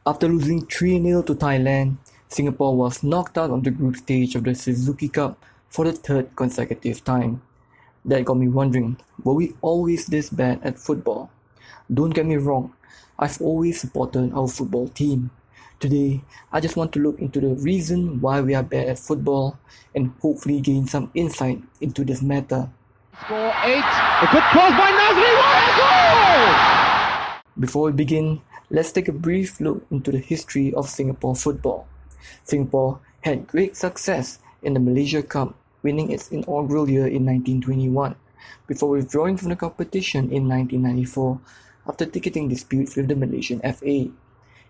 After losing 3-0 to Thailand, Singapore was knocked out of the group stage of the Suzuki Cup for the third consecutive time. That got me wondering, were we always this bad at football? Don't get me wrong, I've always supported our football team. Today, I just want to look into the reason why we are bad at football and hopefully gain some insight into this matter. Score 8, a good cross by Nazri, what a goal! Before we begin, let's take a brief look into the history of Singapore football. Singapore had great success in the Malaysia Cup, winning its inaugural year in 1921, before withdrawing from the competition in 1994 after ticketing disputes with the Malaysian FA.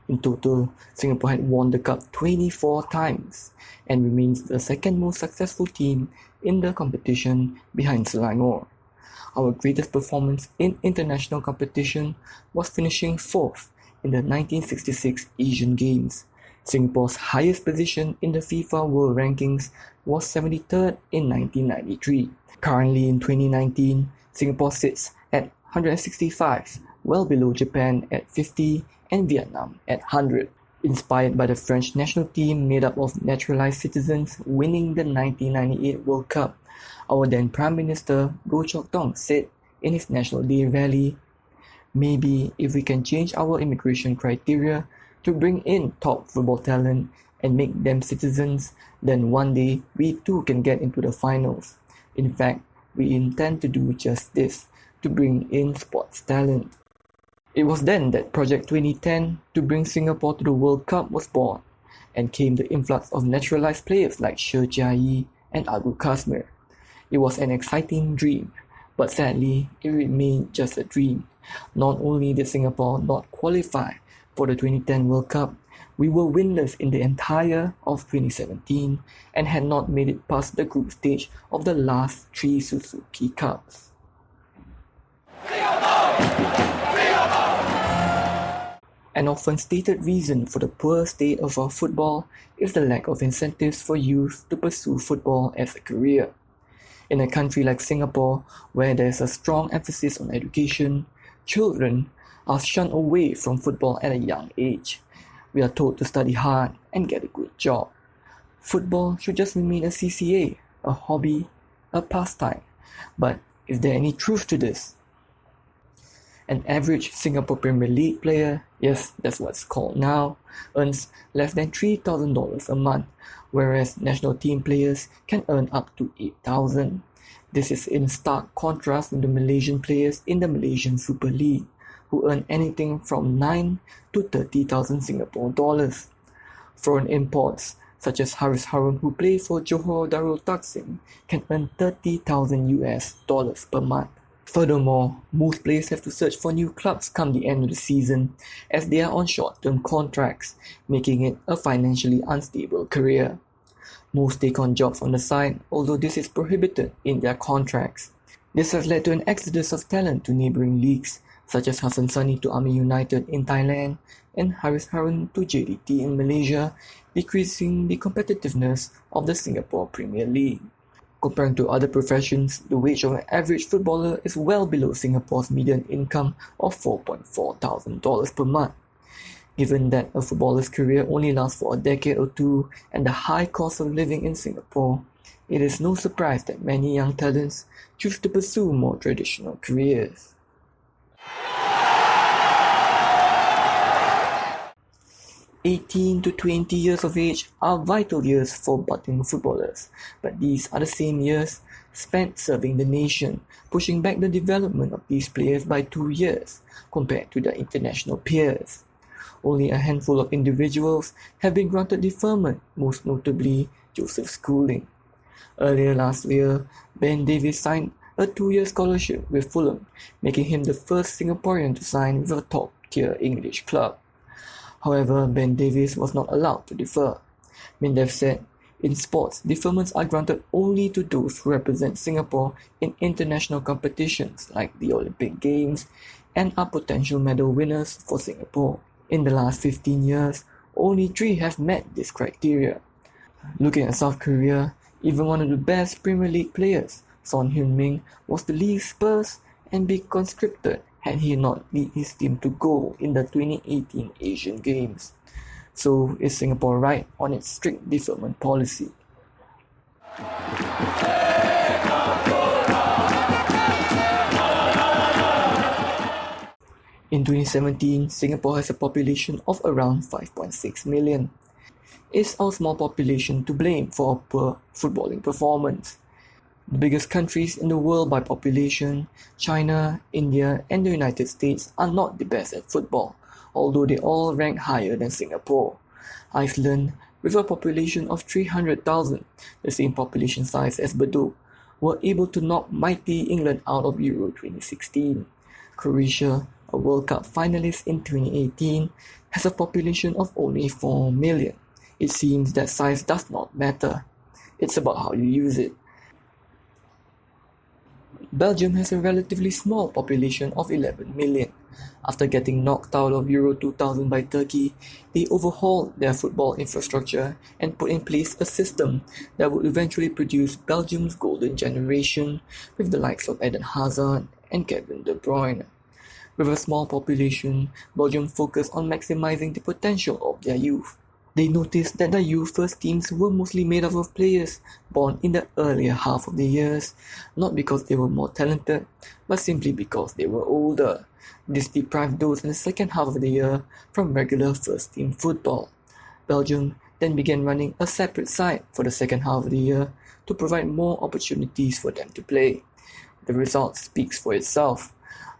In total, Singapore had won the cup 24 times and remains the second most successful team in the competition behind Selangor. Our greatest performance in international competition was finishing 4th in the 1966 Asian Games. Singapore's highest position in the FIFA World Rankings was 73rd in 1993. Currently in 2019, Singapore sits at 165, well below Japan at 50 and Vietnam at 100. Inspired by the French national team made up of naturalized citizens winning the 1998 World Cup, our then Prime Minister Goh Chok Tong said in his National Day rally, "Maybe if we can change our immigration criteria to bring in top football talent and make them citizens, then one day we too can get into the finals. In fact, we intend to do just this, to bring in sports talent." It was then that Project 2010 to bring Singapore to the World Cup was born, and came the influx of naturalized players like She Jia-yi and Agu Kasmir. It was an exciting dream, but sadly, it remained just a dream. Not only did Singapore not qualify for the 2010 World Cup, we were winless in the entire of 2017 and had not made it past the group stage of the last 3 Suzuki Cups. An often stated reason for the poor state of our football is the lack of incentives for youth to pursue football as a career. In a country like Singapore, where there is a strong emphasis on education, children are shunned away from football at a young age. We are told to study hard and get a good job. Football should just remain a CCA, a hobby, a pastime. But is there any truth to this? An average Singapore Premier League player, yes, that's what it's called now, earns less than $3,000 a month, whereas national team players can earn up to $8,000. This is in stark contrast with the Malaysian players in the Malaysian Super League, who earn anything from 9 to 30,000 Singapore dollars. Foreign imports, such as Haris Harun, who play for Johor Darul Taksim, can earn 30,000 US dollars per month. Furthermore, most players have to search for new clubs come the end of the season, as they are on short-term contracts, making it a financially unstable career. Most take on jobs on the side, although this is prohibited in their contracts. This has led to an exodus of talent to neighbouring leagues, such as Hassan Sani to Army United in Thailand and Haris Harun to JDT in Malaysia, decreasing the competitiveness of the Singapore Premier League. Comparing to other professions, the wage of an average footballer is well below Singapore's median income of $4,400 per month. Given that a footballer's career only lasts for a decade or two and the high cost of living in Singapore, it is no surprise that many young talents choose to pursue more traditional careers. "18 to 20 years of age are vital years for budding footballers, but these are the same years spent serving the nation, pushing back the development of these players by 2 years compared to their international peers. Only a handful of individuals have been granted deferment, most notably Joseph Schooling. Earlier last year, Ben Davies signed a 2-year scholarship with Fulham, making him the first Singaporean to sign with a top-tier English club. However, Ben Davies was not allowed to defer. Mendev said, "In sports, deferments are granted only to those who represent Singapore in international competitions like the Olympic Games and are potential medal winners for Singapore. In the last 15 years, only 3 have met this criteria." Looking at South Korea, even one of the best Premier League players, Son Heung-min, was to leave Spurs and be conscripted had he not lead his team to gold in the 2018 Asian Games. So is Singapore right on its strict deferment policy? In 2017, Singapore has a population of around 5.6 million. Is our small population to blame for our poor footballing performance? The biggest countries in the world by population, China, India, and the United States, are not the best at football, although they all rank higher than Singapore. Iceland, with a population of 300,000, the same population size as Bedok, were able to knock mighty England out of Euro 2016. Croatia, a World Cup finalist in 2018, has a population of only 4 million. It seems that size does not matter. It's about how you use it. Belgium has a relatively small population of 11 million. After getting knocked out of Euro 2000 by Turkey, they overhauled their football infrastructure and put in place a system that would eventually produce Belgium's golden generation with the likes of Eden Hazard and Kevin De Bruyne. With a small population, Belgium focused on maximizing the potential of their youth. They noticed that the youth first teams were mostly made up of players born in the earlier half of the years, not because they were more talented, but simply because they were older. This deprived those in the second half of the year from regular first team football. Belgium then began running a separate side for the second half of the year to provide more opportunities for them to play. The result speaks for itself.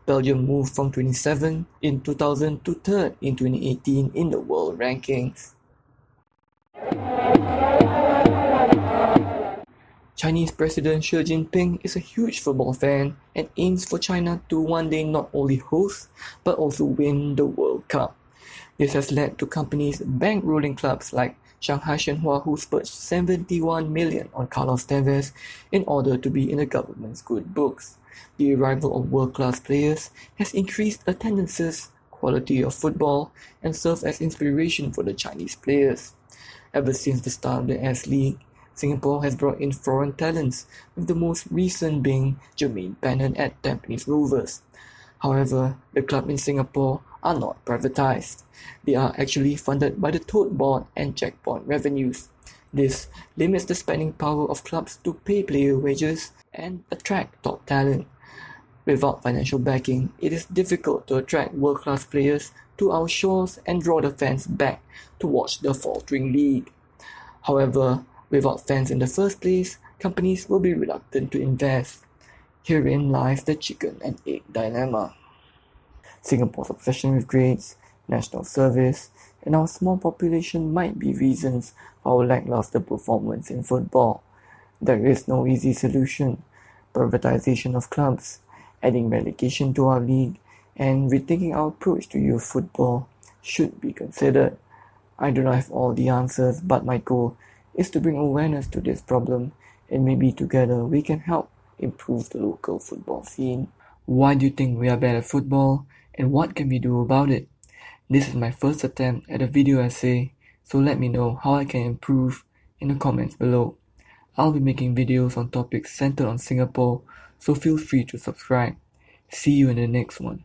Belgium moved from 27 in 2000 to 3rd in 2018 in the world rankings. Chinese President Xi Jinping is a huge football fan and aims for China to one day not only host but also win the World Cup. This has led to companies bankrolling clubs like Shanghai Shenhua, who spent 71 million on Carlos Tevez in order to be in the government's good books. The arrival of world-class players has increased attendances, quality of football, and served as inspiration for the Chinese players. Ever since the start of the S-League, Singapore has brought in foreign talents, with the most recent being Jermaine Pennant at Tampines Rovers. However, the clubs in Singapore are not privatized. They are actually funded by the tote board and jackpot revenues. This limits the spending power of clubs to pay player wages and attract top talent. Without financial backing, it is difficult to attract world-class players to our shores and draw the fans back to watch the faltering league. However, without fans in the first place, companies will be reluctant to invest. Herein lies the chicken and egg dilemma. Singapore's obsession with grades, national service, and our small population might be reasons for our lackluster performance in football. There is no easy solution. Privatization of clubs, adding relegation to our league, and rethinking our approach to youth football should be considered. I do not have all the answers, but my goal is to bring awareness to this problem, and maybe together we can help improve the local football scene. Why do you think we are bad at football, and what can we do about it? This is my first attempt at a video essay, so let me know how I can improve in the comments below. I'll be making videos on topics centered on Singapore, so feel free to subscribe. See you in the next one.